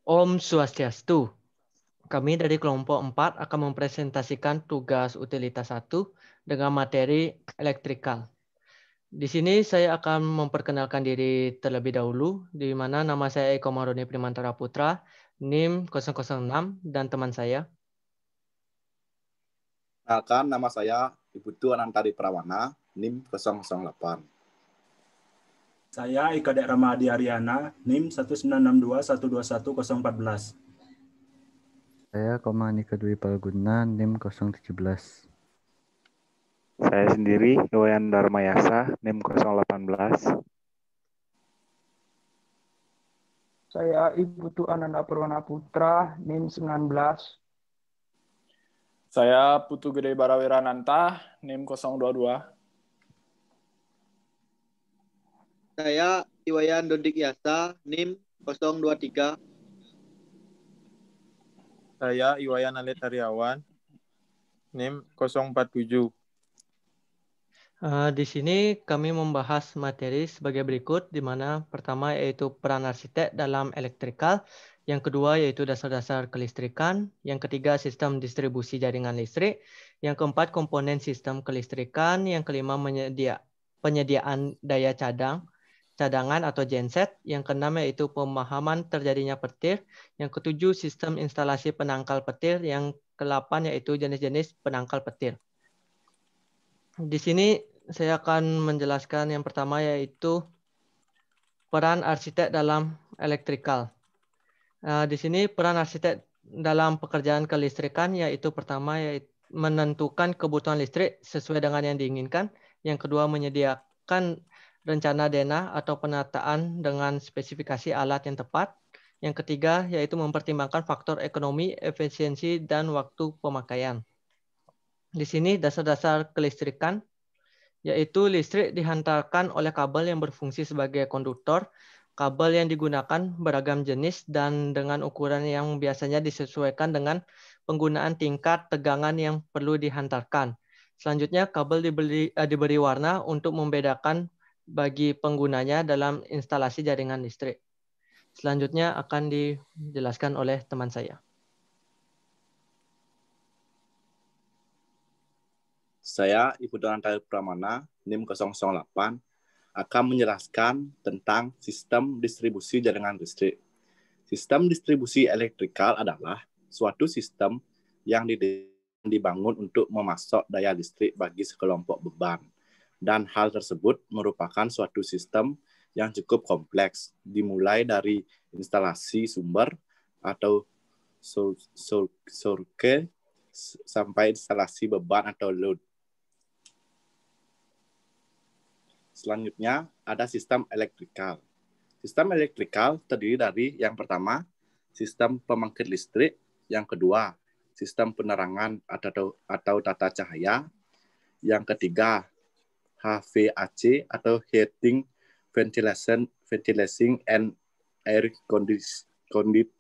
Om Swastiastu. Kami dari kelompok 4 akan mempresentasikan tugas utilitas 1 dengan materi elektrikal. Di sini saya akan memperkenalkan diri terlebih dahulu, di mana nama saya Eko Maroni Primantara Putra, NIM 006, dan teman saya. Perkenalkan, nama saya Ibu Anantari Prawana, NIM 008. Saya Ika Dek Ramadi Ariana, NIM 19621211014. Saya Komanika Dwi Palguna, NIM 017. Saya sendiri, Iwayan Darmayasa, NIM 018. Saya Ibu Ananda Purwana Putra, NIM 19. Saya Putu Gede Barawirananta, NIM 022. Saya Iwayan Dodik Yasa, NIM 023. Saya Iwayan Alit Aryawan, NIM 047. Di sini kami membahas materi sebagai berikut, di mana pertama yaitu peran arsitek dalam elektrikal, yang kedua yaitu dasar-dasar kelistrikan, yang ketiga sistem distribusi jaringan listrik, yang keempat komponen sistem kelistrikan, yang kelima penyediaan daya cadangan atau genset, yang keenam yaitu pemahaman terjadinya petir, yang ketujuh sistem instalasi penangkal petir, yang kedelapan yaitu jenis-jenis penangkal petir. Di sini saya akan menjelaskan yang pertama yaitu peran arsitek dalam elektrikal. Di sini peran arsitek dalam pekerjaan kelistrikan yaitu pertama yaitu menentukan kebutuhan listrik sesuai dengan yang diinginkan. Yang kedua menyediakan rencana dena atau penataan dengan spesifikasi alat yang tepat. Yang ketiga yaitu mempertimbangkan faktor ekonomi, efisiensi, dan waktu pemakaian. Di sini dasar-dasar kelistrikan, yaitu listrik dihantarkan oleh kabel yang berfungsi sebagai konduktor. Kabel yang digunakan beragam jenis dan dengan ukuran yang biasanya disesuaikan dengan penggunaan tingkat tegangan yang perlu dihantarkan. Selanjutnya, kabel diberi warna untuk membedakan bagi penggunanya dalam instalasi jaringan listrik. Selanjutnya akan dijelaskan oleh teman saya. Saya Ibu Anantari Pramana, NIM 008, akan menjelaskan tentang sistem distribusi jaringan listrik. Sistem distribusi elektrikal adalah suatu sistem yang dibangun untuk memasok daya listrik bagi sekelompok beban. Dan hal tersebut merupakan suatu sistem yang cukup kompleks, dimulai dari instalasi sumber atau surke sampai instalasi beban atau load. Selanjutnya ada sistem elektrikal. Sistem elektrikal terdiri dari yang pertama, sistem pembangkit listrik, yang kedua, sistem penerangan atau tata cahaya, yang ketiga, HVAC atau Heating, Ventilation and Air Conditioning,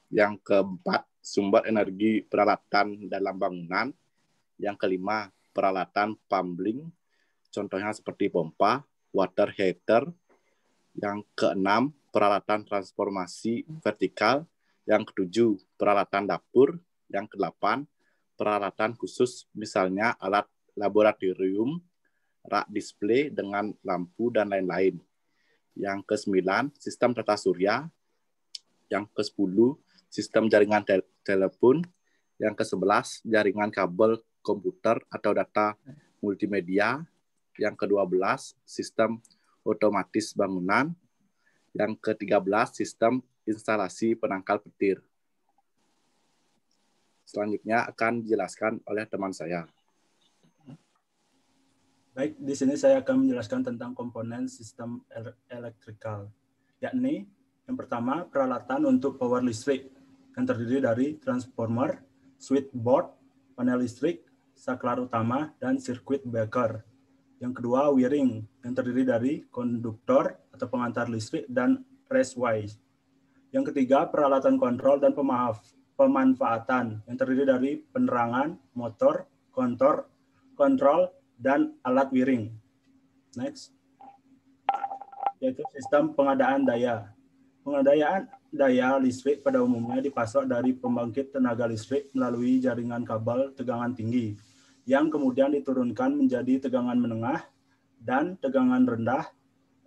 yang keempat, sumber energi peralatan dalam bangunan, yang kelima, peralatan pumping, contohnya seperti pompa, water heater. Yang keenam, peralatan transformasi vertikal. Yang ketujuh, peralatan dapur. Yang kedelapan, peralatan khusus, misalnya alat laboratorium, rak display dengan lampu, dan lain-lain. Yang kesembilan, sistem tata surya. Yang ke-10, sistem jaringan telepon. Yang ke-11, jaringan kabel komputer atau data multimedia. Yang ke-12, sistem otomatis bangunan. Yang ke-13, sistem instalasi penangkal petir. Selanjutnya akan dijelaskan oleh teman saya. Baik, di sini saya akan menjelaskan tentang komponen sistem elektrikal, yakni yang pertama peralatan untuk power listrik yang terdiri dari transformer, switchboard, panel listrik, saklar utama, dan sirkuit breaker. Yang kedua, wiring, yang terdiri dari konduktor atau pengantar listrik dan raceway. Yang ketiga, peralatan kontrol dan pemanfaatan, yang terdiri dari penerangan, motor, kontrol, dan alat wiring. Next. Yaitu sistem pengadaan daya. Pengadaan daya listrik pada umumnya dipasok dari pembangkit tenaga listrik melalui jaringan kabel tegangan tinggi, yang kemudian diturunkan menjadi tegangan menengah dan tegangan rendah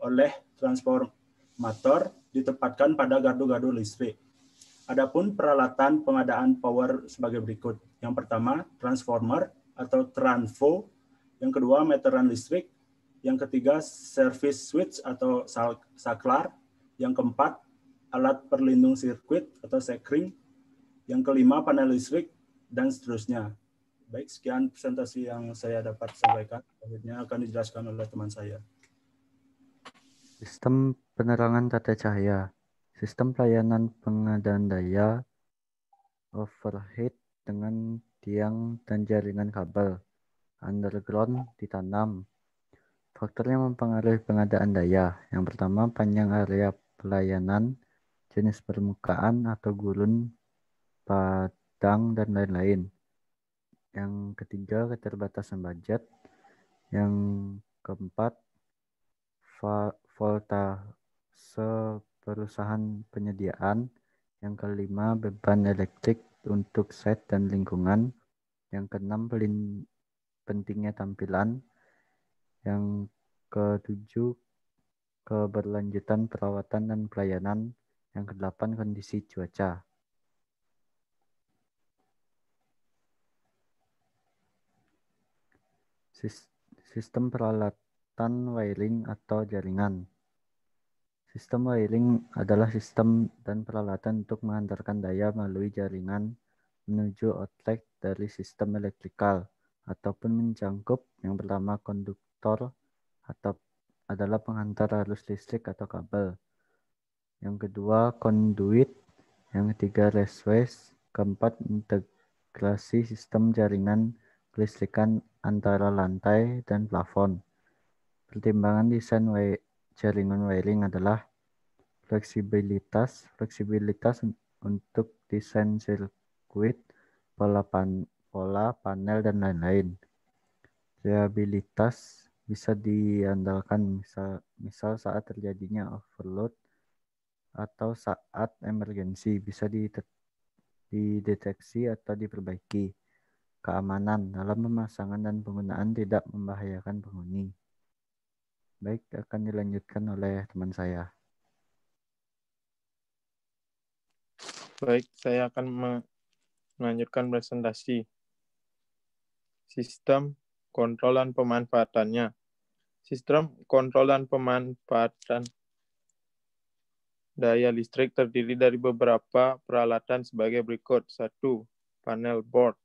oleh transformator ditempatkan pada gardu-gardu listrik. Adapun peralatan pengadaan power sebagai berikut. Yang pertama, transformer atau transfo. Yang kedua, meteran listrik. Yang ketiga, service switch atau saklar. Yang keempat, alat perlindung sirkuit atau sekring. Yang kelima, panel listrik, dan seterusnya. Baik, sekian presentasi yang saya dapat sampaikan. Selanjutnya akan dijelaskan oleh teman saya. Sistem penerangan tata cahaya. Sistem pelayanan pengadaan daya overhead dengan tiang dan jaringan kabel underground ditanam. Faktor yang mempengaruhi pengadaan daya. Yang pertama, panjang area pelayanan, jenis permukaan atau gurun, padang, dan lain-lain. Yang ketiga, keterbatasan budget. Yang keempat, voltase perusahaan penyediaan. Yang kelima, beban elektrik untuk site dan lingkungan. Yang keenam, pentingnya tampilan. Yang ketujuh, keberlanjutan perawatan dan pelayanan. Yang kedelapan, kondisi cuaca. Sistem peralatan wiring atau jaringan. Sistem wiring adalah sistem dan peralatan untuk mengantarkan daya melalui jaringan menuju outlet dari sistem elektrikal ataupun mencakup yang pertama konduktor atau adalah penghantar arus listrik atau kabel. Yang kedua conduit, yang ketiga raceways, keempat integrasi sistem jaringan kelistrikan antara lantai dan plafon. Pertimbangan desain jaringan wiring adalah fleksibilitas untuk desain sirkuit, pola panel, dan lain-lain. Reliabilitas bisa diandalkan misal saat terjadinya overload atau saat emergensi bisa dideteksi atau diperbaiki. Keamanan dalam pemasangan dan penggunaan tidak membahayakan penghuni. Baik, akan dilanjutkan oleh teman saya. Baik, saya akan melanjutkan presentasi. Sistem kontrol dan pemanfaatannya. Sistem kontrol dan pemanfaatan daya listrik terdiri dari beberapa peralatan sebagai berikut. 1. Panel board.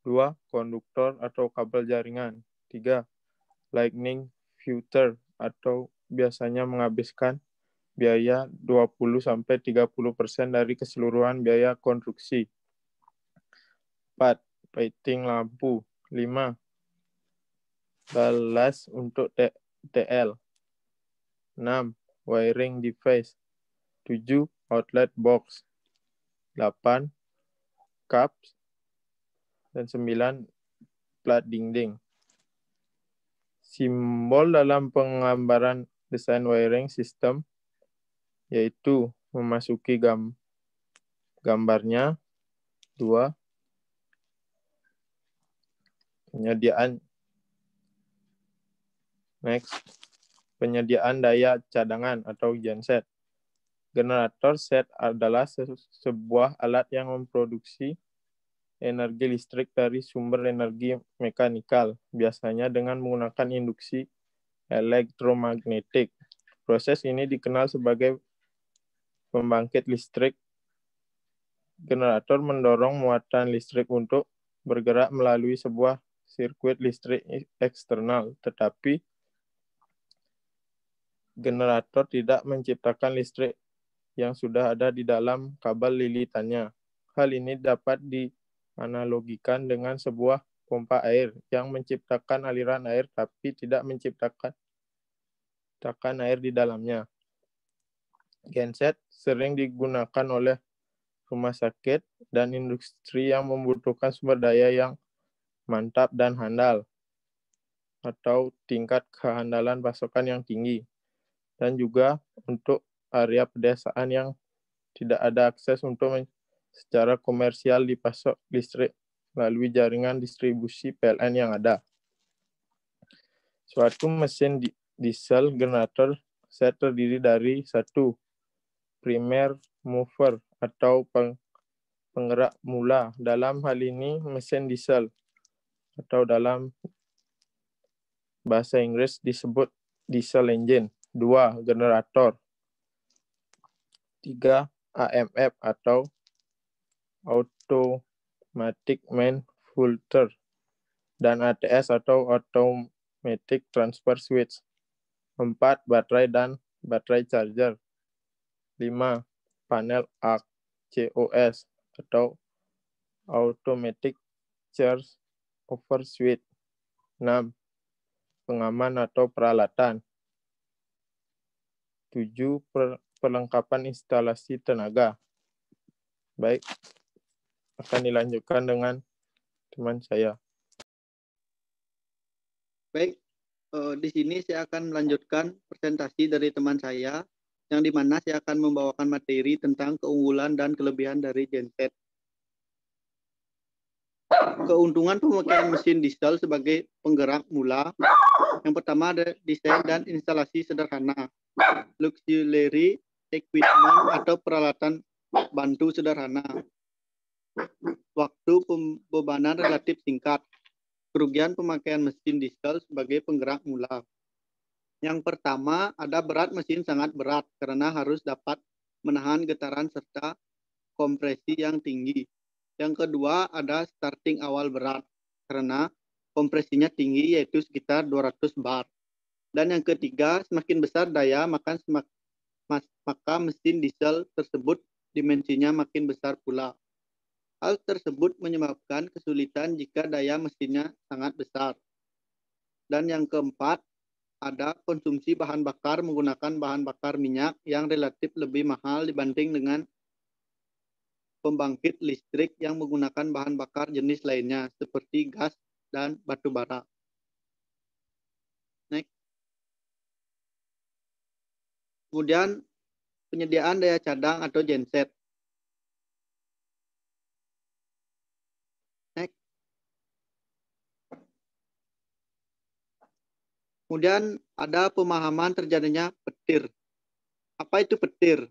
2. Konduktor atau kabel jaringan. 3. Lightning filter atau biasanya menghabiskan biaya 20-30% dari keseluruhan biaya konstruksi. 4. Lighting lampu. 5. Balas untuk TL. 6. Wiring device. 7. Outlet box. 8. Caps. Dan 9. Plat dinding. Simbol dalam penggambaran desain wiring system yaitu memasuki gambarnya. 2. Penyediaan daya cadangan atau genset. Generator set adalah sebuah alat yang memproduksi energi listrik dari sumber energi mekanikal, biasanya dengan menggunakan induksi elektromagnetik. Proses ini dikenal sebagai pembangkit listrik. Generator mendorong muatan listrik untuk bergerak melalui sebuah sirkuit listrik eksternal, tetapi generator tidak menciptakan listrik yang sudah ada di dalam kabel lilitannya. Hal ini dapat dianalogikan dengan sebuah pompa air yang menciptakan aliran air tapi tidak menciptakan air di dalamnya. Genset sering digunakan oleh rumah sakit dan industri yang membutuhkan sumber daya yang mantap dan handal atau tingkat kehandalan pasokan yang tinggi, dan juga untuk area pedesaan yang tidak ada akses untuk secara komersial dipasok listrik melalui jaringan distribusi PLN yang ada. Suatu mesin diesel generator set terdiri dari satu primer mover atau penggerak mula. Dalam hal ini mesin diesel atau dalam bahasa Inggris disebut diesel engine. 2. Generator. 3. AMF atau Automatic Main Filter, dan ATS atau Automatic Transfer Switch. 4. Baterai dan baterai charger. 5. Panel ARC COS atau Automatic Charge Over Switch. 6. Pengaman atau peralatan. 7. Perlengkapan instalasi tenaga. Baik, akan dilanjutkan dengan teman saya. Baik, di sini saya akan melanjutkan presentasi dari teman saya, yang di mana saya akan membawakan materi tentang keunggulan dan kelebihan dari genset. Keuntungan pemakaian mesin diesel sebagai penggerak mula. Yang pertama ada desain dan instalasi sederhana. Auxiliary equipment atau peralatan bantu sederhana. Waktu pembebanan relatif singkat. Kerugian pemakaian mesin diesel sebagai penggerak mula. Yang pertama, ada berat mesin sangat berat karena harus dapat menahan getaran serta kompresi yang tinggi. Yang kedua, ada starting awal berat karena kompresinya tinggi, yaitu sekitar 200 bar. Dan yang ketiga, semakin besar daya, maka mesin diesel tersebut dimensinya makin besar pula. Hal tersebut menyebabkan kesulitan jika daya mesinnya sangat besar. Dan yang keempat, ada konsumsi bahan bakar menggunakan bahan bakar minyak yang relatif lebih mahal dibanding dengan pembangkit listrik yang menggunakan bahan bakar jenis lainnya seperti gas dan batu bara. Next. Kemudian penyediaan daya cadang atau genset. Next. Kemudian ada pemahaman terjadinya petir. Apa itu petir?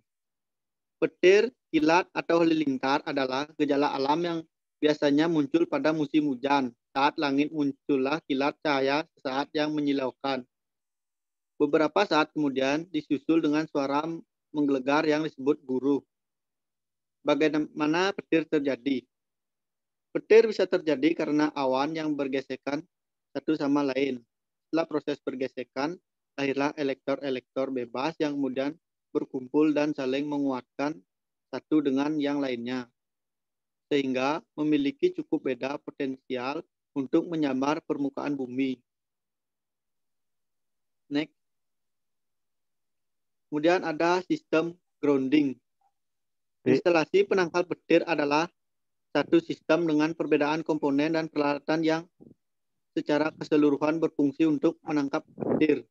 Petir, kilat, atau halilintar adalah gejala alam yang biasanya muncul pada musim hujan. Saat langit muncullah kilat cahaya saat yang menyilaukan. Beberapa saat kemudian disusul dengan suara menggelegar yang disebut guruh. Bagaimana petir terjadi? Petir bisa terjadi karena awan yang bergesekan satu sama lain. Setelah proses bergesekan, lahirlah elektor-elektor bebas yang kemudian berkumpul dan saling menguatkan satu dengan yang lainnya, sehingga memiliki cukup beda potensial untuk menyambar permukaan bumi. Next. Kemudian ada sistem grounding. Instalasi penangkal petir adalah satu sistem dengan perbedaan komponen dan peralatan yang secara keseluruhan berfungsi untuk menangkap petir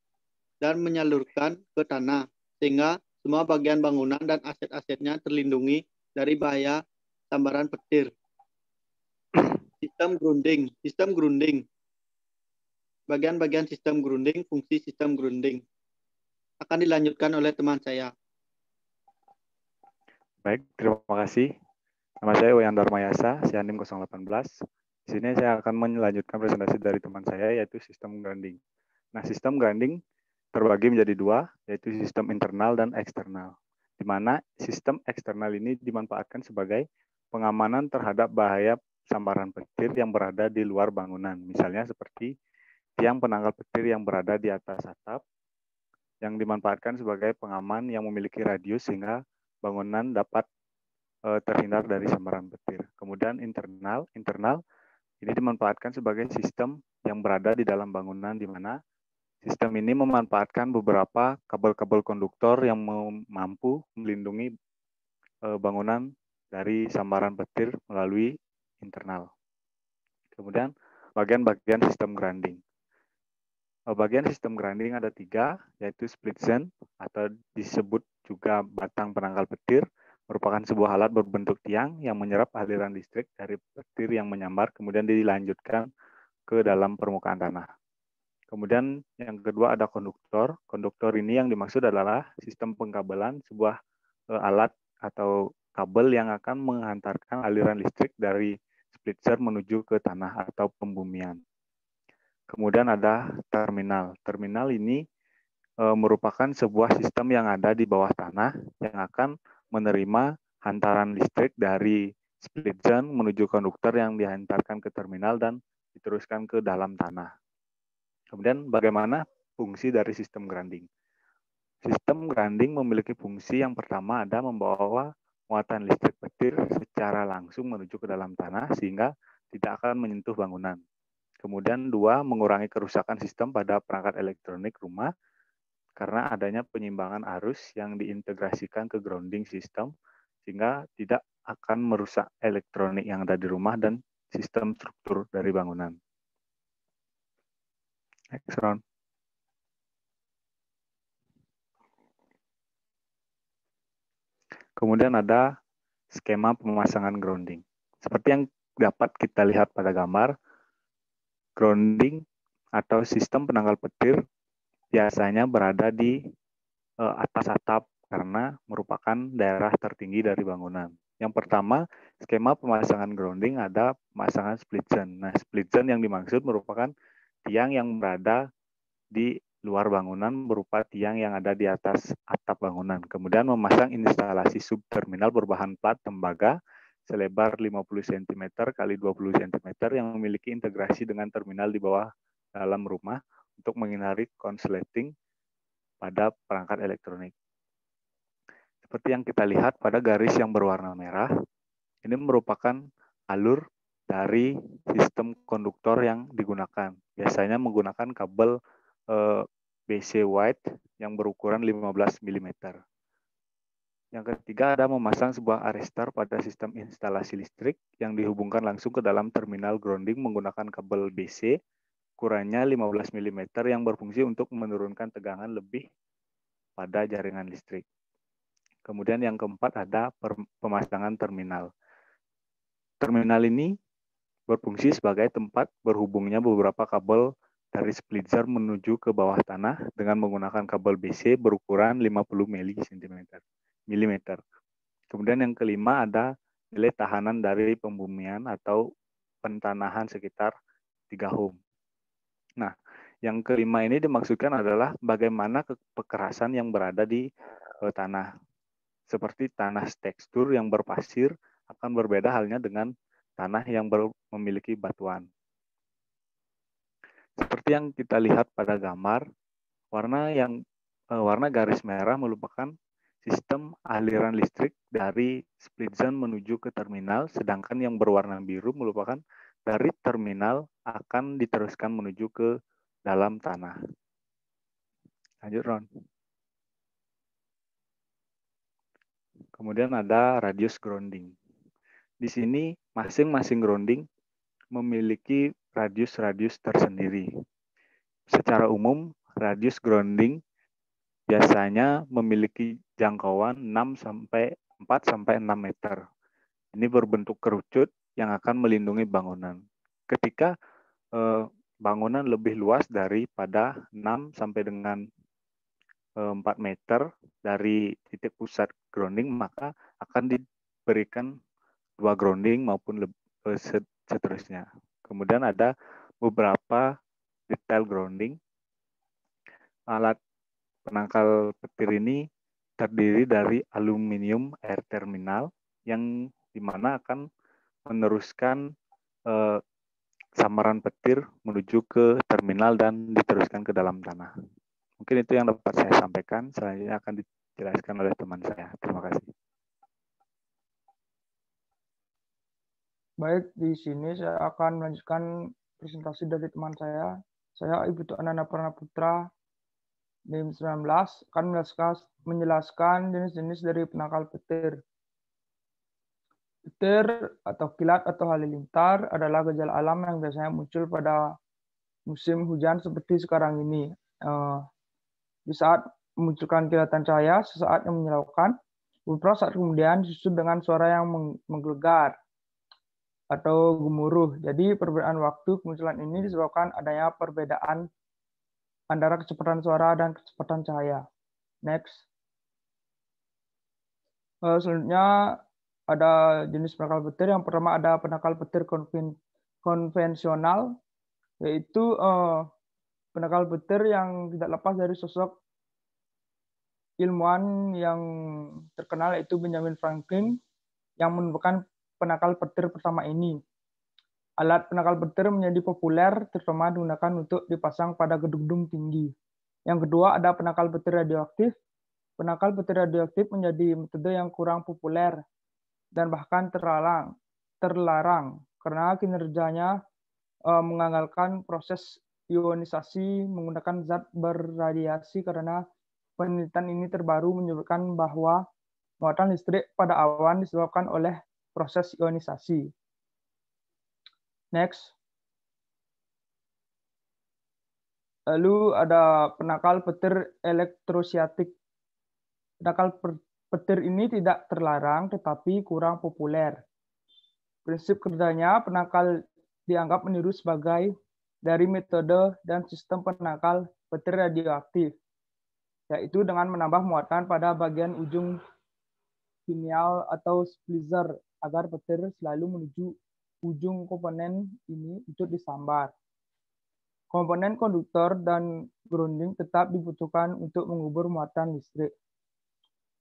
dan menyalurkan ke tanah, sehingga semua bagian bangunan dan aset-asetnya terlindungi dari bahaya sambaran petir. Sistem grounding. Sistem grounding. Bagian-bagian sistem grounding, fungsi sistem grounding. Akan dilanjutkan oleh teman saya. Baik, terima kasih. Nama saya Wayan Darmayasa, saya NIM 018. Di sini saya akan melanjutkan presentasi dari teman saya, yaitu sistem grounding. Nah, sistem grounding terbagi menjadi dua, yaitu sistem internal dan eksternal. Di mana sistem eksternal ini dimanfaatkan sebagai pengamanan terhadap bahaya sambaran petir yang berada di luar bangunan. Misalnya seperti tiang penangkal petir yang berada di atas atap, yang dimanfaatkan sebagai pengaman yang memiliki radius sehingga bangunan dapat terhindar dari sambaran petir. Kemudian internal ini dimanfaatkan sebagai sistem yang berada di dalam bangunan, di mana sistem ini memanfaatkan beberapa kabel-kabel konduktor yang mampu melindungi bangunan dari sambaran petir melalui internal. Kemudian bagian-bagian sistem grounding. Bagian sistem grinding ada 3, yaitu split zone atau disebut juga batang penangkal petir, merupakan sebuah alat berbentuk tiang yang menyerap aliran listrik dari petir yang menyambar, kemudian dilanjutkan ke dalam permukaan tanah. Kemudian yang kedua ada konduktor. Konduktor ini yang dimaksud adalah sistem pengkabelan sebuah alat atau kabel yang akan menghantarkan aliran listrik dari splitzer menuju ke tanah atau pembumian. Kemudian ada terminal. Terminal ini merupakan sebuah sistem yang ada di bawah tanah yang akan menerima hantaran listrik dari split zone menuju konduktor yang dihantarkan ke terminal dan diteruskan ke dalam tanah. Kemudian bagaimana fungsi dari sistem grinding? Sistem grinding memiliki fungsi yang pertama ada membawa muatan listrik petir secara langsung menuju ke dalam tanah sehingga tidak akan menyentuh bangunan. Kemudian 2, mengurangi kerusakan sistem pada perangkat elektronik rumah karena adanya penyimbangan arus yang diintegrasikan ke grounding system sehingga tidak akan merusak elektronik yang ada di rumah dan sistem struktur dari bangunan. Next round. Kemudian ada skema pemasangan grounding. Seperti yang dapat kita lihat pada gambar, grounding atau sistem penangkal petir biasanya berada di atas atap karena merupakan daerah tertinggi dari bangunan. Yang pertama, skema pemasangan grounding ada pemasangan split zone. Nah, split zone yang dimaksud merupakan tiang yang berada di luar bangunan berupa tiang yang ada di atas atap bangunan. Kemudian memasang instalasi subterminal berbahan plat tembaga selebar 50 cm x 20 cm yang memiliki integrasi dengan terminal di bawah dalam rumah untuk menghindari konsleting pada perangkat elektronik. Seperti yang kita lihat pada garis yang berwarna merah, ini merupakan alur dari sistem konduktor yang digunakan. Biasanya menggunakan kabel BC wide yang berukuran 15 mm. Yang ketiga ada memasang sebuah arrestor pada sistem instalasi listrik yang dihubungkan langsung ke dalam terminal grounding menggunakan kabel BC ukurannya 15 mm yang berfungsi untuk menurunkan tegangan lebih pada jaringan listrik. Kemudian yang keempat ada pemasangan terminal. Terminal ini berfungsi sebagai tempat berhubungnya beberapa kabel dari splitzer menuju ke bawah tanah dengan menggunakan kabel BC berukuran 50 mm. Kemudian yang kelima ada nilai tahanan dari pembumian atau pentanahan sekitar 3 ohm. Nah, yang kelima ini dimaksudkan adalah bagaimana kekerasan yang berada di tanah. Seperti tanah tekstur yang berpasir akan berbeda halnya dengan tanah yang memiliki batuan. Seperti yang kita lihat pada gambar, warna garis merah merupakan sistem aliran listrik dari split zone menuju ke terminal, sedangkan yang berwarna biru merupakan dari terminal akan diteruskan menuju ke dalam tanah. Lanjut, Ron. Kemudian ada radius grounding. Di sini masing-masing grounding memiliki radius-radius tersendiri. Secara umum, radius grounding biasanya memiliki jangkauan 4-6 meter. Ini berbentuk kerucut yang akan melindungi bangunan. Ketika bangunan lebih luas daripada 6 sampai dengan 4 meter dari titik pusat grounding, maka akan diberikan 2 grounding maupun seterusnya. Kemudian ada beberapa detail grounding. Alat penangkal petir ini terdiri dari aluminium air terminal yang dimana akan meneruskan samaran petir menuju ke terminal dan diteruskan ke dalam tanah. Mungkin itu yang dapat saya sampaikan. Selanjutnya akan dijelaskan oleh teman saya. Terima kasih. Baik, di sini saya akan melanjutkan presentasi dari teman saya. Saya Ibu Ananda Pranaputra, NIM 19, akan menjelaskan jenis-jenis dari penangkal petir. Petir atau kilat atau halilintar adalah gejala alam yang biasanya muncul pada musim hujan seperti sekarang ini. Di saat memunculkan kilatan cahaya, sesaat yang menyilaukan, beberapa saat kemudian disusul dengan suara yang menggelegar atau gemuruh. Jadi perbedaan waktu kemunculan ini disebabkan adanya perbedaan antara kecepatan suara dan kecepatan cahaya. Next. Selanjutnya ada jenis penangkal petir. Yang pertama ada penangkal petir konvensional, yaitu penangkal petir yang tidak lepas dari sosok ilmuwan yang terkenal, yaitu Benjamin Franklin, yang menemukan penangkal petir pertama ini. Alat penangkal petir menjadi populer, terutama digunakan untuk dipasang pada gedung-gedung tinggi. Yang kedua ada penangkal petir radioaktif. Penangkal petir radioaktif menjadi metode yang kurang populer dan bahkan terlarang karena kinerjanya mengandalkan proses ionisasi menggunakan zat berradiasi. Karena penelitian ini terbaru menyebutkan bahwa muatan listrik pada awan disebabkan oleh proses ionisasi. Next. Lalu ada penangkal petir elektrostatik. Penangkal petir ini tidak terlarang tetapi kurang populer. Prinsip kerjanya, penangkal dianggap meniru sebagai dari metode dan sistem penangkal petir radioaktif, yaitu dengan menambah muatan pada bagian ujung finial atau splitter agar petir selalu menuju ujung komponen ini untuk disambar. Komponen konduktor dan grounding tetap dibutuhkan untuk mengubur muatan listrik.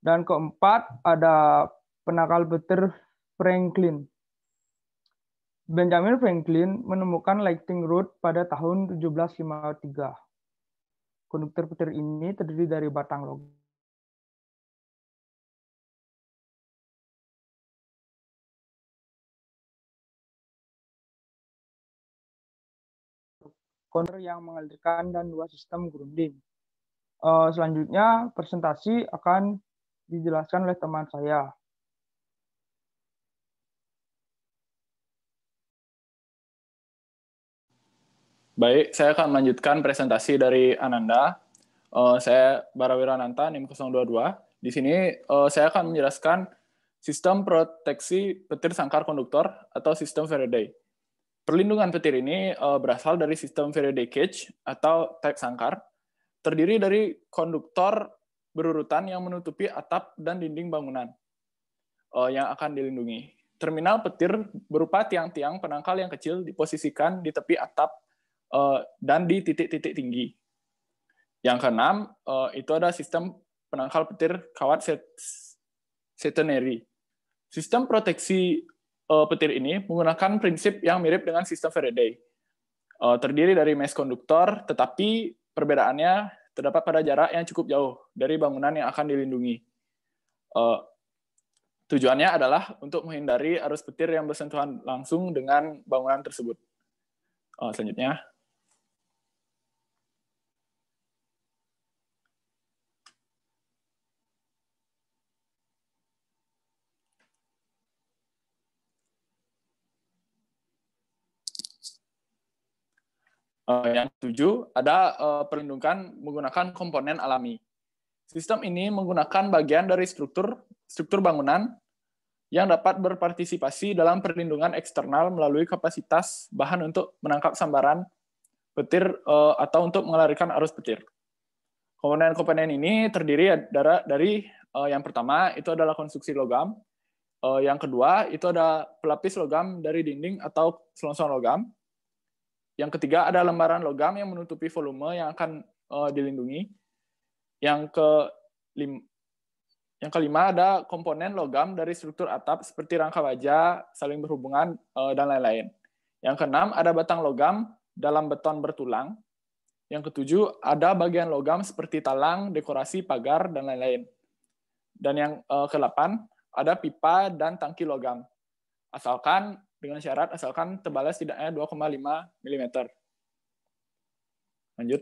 Dan keempat ada penangkal petir Franklin. Benjamin Franklin menemukan lightning rod pada tahun 1753. Konduktor petir ini terdiri dari batang logam. Konter yang mengalirkan dan dua sistem grounding. Selanjutnya presentasi akan dijelaskan oleh teman saya. Baik, saya akan melanjutkan presentasi dari Ananda. Saya Barawirananta, NIM 022. Di sini saya akan menjelaskan sistem proteksi petir sangkar konduktor atau sistem Faraday. Perlindungan petir ini berasal dari sistem Faraday cage atau type sangkar, terdiri dari konduktor berurutan yang menutupi atap dan dinding bangunan yang akan dilindungi. Terminal petir berupa tiang-tiang penangkal yang kecil diposisikan di tepi atap dan di titik-titik tinggi. Yang keenam, itu ada sistem penangkal petir kawat catenary. Sistem proteksi petir ini menggunakan prinsip yang mirip dengan sistem Faraday. Terdiri dari mesh konduktor, tetapi perbedaannya terdapat pada jarak yang cukup jauh dari bangunan yang akan dilindungi. Tujuannya adalah untuk menghindari arus petir yang bersentuhan langsung dengan bangunan tersebut. Selanjutnya. Yang ketujuh, ada perlindungan menggunakan komponen alami. Sistem ini menggunakan bagian dari struktur bangunan yang dapat berpartisipasi dalam perlindungan eksternal melalui kapasitas bahan untuk menangkap sambaran petir atau untuk mengalirkan arus petir. Komponen-komponen ini terdiri dari yang pertama itu adalah konstruksi logam, yang kedua itu ada pelapis logam dari dinding atau selongsong logam. Yang ketiga ada lembaran logam yang menutupi volume yang akan dilindungi. Yang kelima ada komponen logam dari struktur atap seperti rangka baja, saling berhubungan, dan lain-lain. Yang keenam ada batang logam dalam beton bertulang. Yang ketujuh ada bagian logam seperti talang, dekorasi, pagar, dan lain-lain. Dan yang kedelapan ada pipa dan tangki logam. Dengan syarat asalkan tebalnya setidaknya 2,5 mm. Lanjut.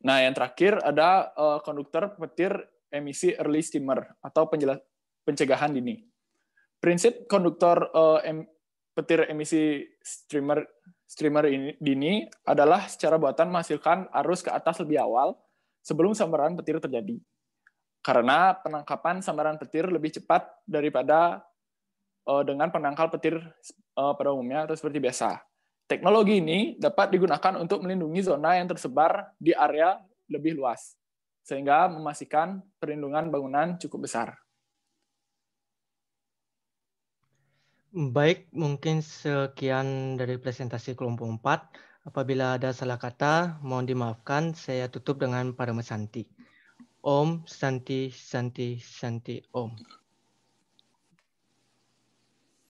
Nah, yang terakhir ada konduktor petir emisi early steamer atau pencegahan dini. Prinsip konduktor petir emisi streamer dini adalah secara buatan menghasilkan arus ke atas lebih awal sebelum sambaran petir terjadi. Karena penangkapan sambaran petir lebih cepat daripada dengan penangkal petir pada umumnya atau seperti biasa. Teknologi ini dapat digunakan untuk melindungi zona yang tersebar di area lebih luas, sehingga memastikan perlindungan bangunan cukup besar. Baik, mungkin sekian dari presentasi kelompok 4. Apabila ada salah kata, mohon dimaafkan. Saya tutup dengan Parama Santi. Om Santi Santi Santi Om.